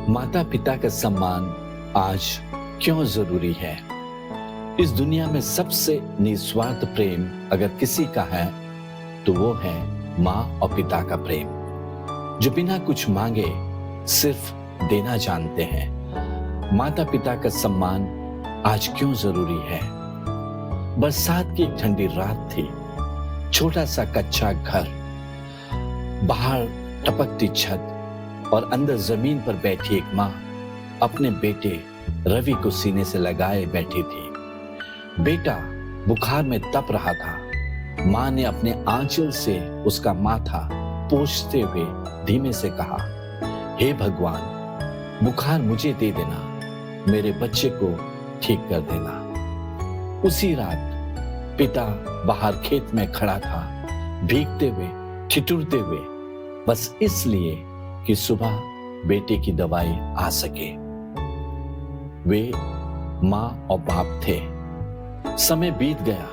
माता पिता का सम्मान आज क्यों जरूरी है? इस दुनिया में सबसे निस्वार्थ प्रेम अगर किसी का है तो वो है माँ और पिता का प्रेम, जो बिना कुछ मांगे सिर्फ देना जानते हैं। माता पिता का सम्मान आज क्यों जरूरी है? बरसात की एक ठंडी रात थी। छोटा सा कच्चा घर, बाहर टपकती छत और अंदर जमीन पर बैठी एक माँ अपने बेटे रवि को सीने से लगाए बैठी थी। बेटा बुखार में तप रहा था। माँ ने अपने आंचल से उसका माथा पोंछते हुए धीमे से कहा, हे भगवान, बुखार मुझे दे देना, मेरे बच्चे को ठीक कर देना। उसी रात पिता बाहर खेत में खड़ा था, भीगते हुए, ठिठुरते हुए, बस इसलिए कि सुबह बेटे की दवाई आ सके। वे माँ और बाप थे। समय बीत गया।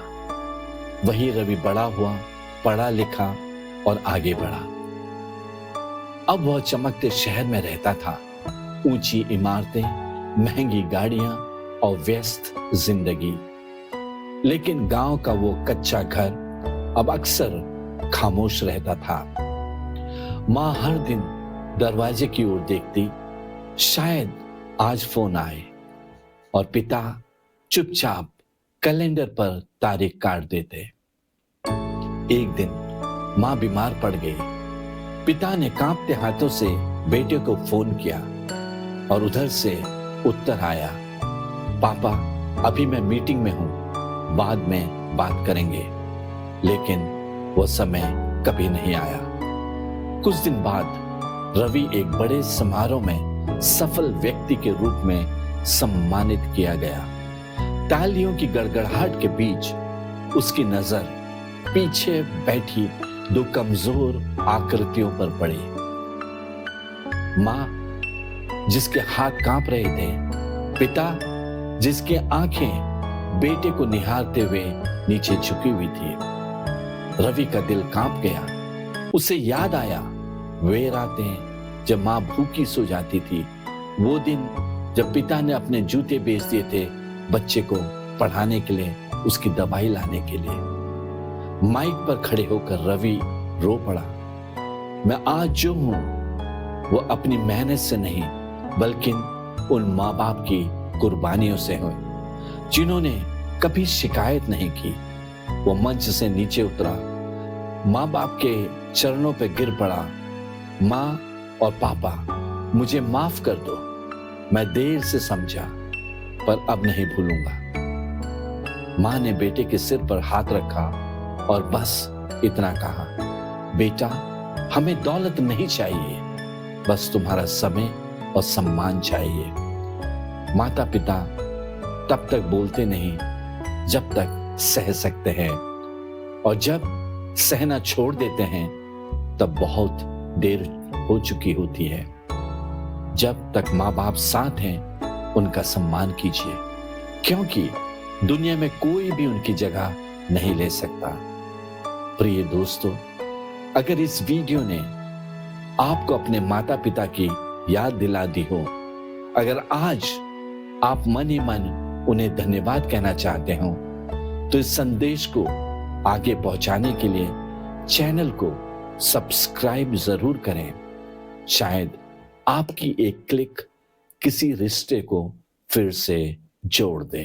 वही रवि बड़ा हुआ, पढ़ा लिखा और आगे बढ़ा। अब वह चमकते शहर में रहता था। ऊंची इमारतें, महंगी गाड़ियां और व्यस्त जिंदगी। लेकिन गांव का वो कच्चा घर अब अक्सर खामोश रहता था। माँ हर दिन दरवाजे की ओर देखती, शायद आज फोन आए, और पिता चुपचाप कैलेंडर पर तारीख काट देते। एक दिन माँ बीमार पड़ गई। पिता ने कांपते हाथों से बेटे को फोन किया और उधर से उत्तर आया, पापा, अभी मैं मीटिंग में हूं, बाद में बात करेंगे। लेकिन वो समय कभी नहीं आया। कुछ दिन बाद रवि एक बड़े समारोह में सफल व्यक्ति के रूप में सम्मानित किया गया। तालियों की गड़गड़ाहट के बीच उसकी नजर पीछे बैठी दो कमजोर आकृतियों पर पड़ी। माँ जिसके हाथ कांप रहे थे, पिता जिसकी आंखें बेटे को निहारते हुए नीचे झुकी हुई थी। रवि का दिल कांप गया। उसे याद आया वे रातें जब माँ भूखी सो जाती थी, वो दिन जब पिता ने अपने जूते बेच दिए थे बच्चे को पढ़ाने के लिए, उसकी दवाई लाने के लिए। माइक पर खड़े होकर रवि रो पड़ा। मैं आज जो हूं वो अपनी मेहनत से नहीं, बल्कि उन माँ बाप की कुर्बानियों से हुई, जिन्होंने कभी शिकायत नहीं की। वो मंच से नीचे उतरा, माँ बाप के चरणों पे गिर पड़ा। माँ और पापा, मुझे माफ कर दो, मैं देर से समझा, पर अब नहीं भूलूंगा। माँ ने बेटे के सिर पर हाथ रखा और बस इतना कहा, बेटा, हमें दौलत नहीं चाहिए, बस तुम्हारा समय और सम्मान चाहिए। माता पिता तब तक बोलते नहीं जब तक सह सकते हैं, और जब सहना छोड़ देते हैं तब बहुत देर हो चुकी होती है। जब तक माँ बाप साथ हैं, उनका सम्मान कीजिए, क्योंकि दुनिया में कोई भी उनकी जगह नहीं ले सकता। प्रिय दोस्तों, अगर इस वीडियो ने आपको अपने माता पिता की याद दिला दी हो, अगर आज आप मन ही मन उन्हें धन्यवाद कहना चाहते हो, तो इस संदेश को आगे पहुंचाने के लिए चैनल को सब्सक्राइब जरूर करें। शायद आपकी एक क्लिक किसी रिश्ते को फिर से जोड़ दे।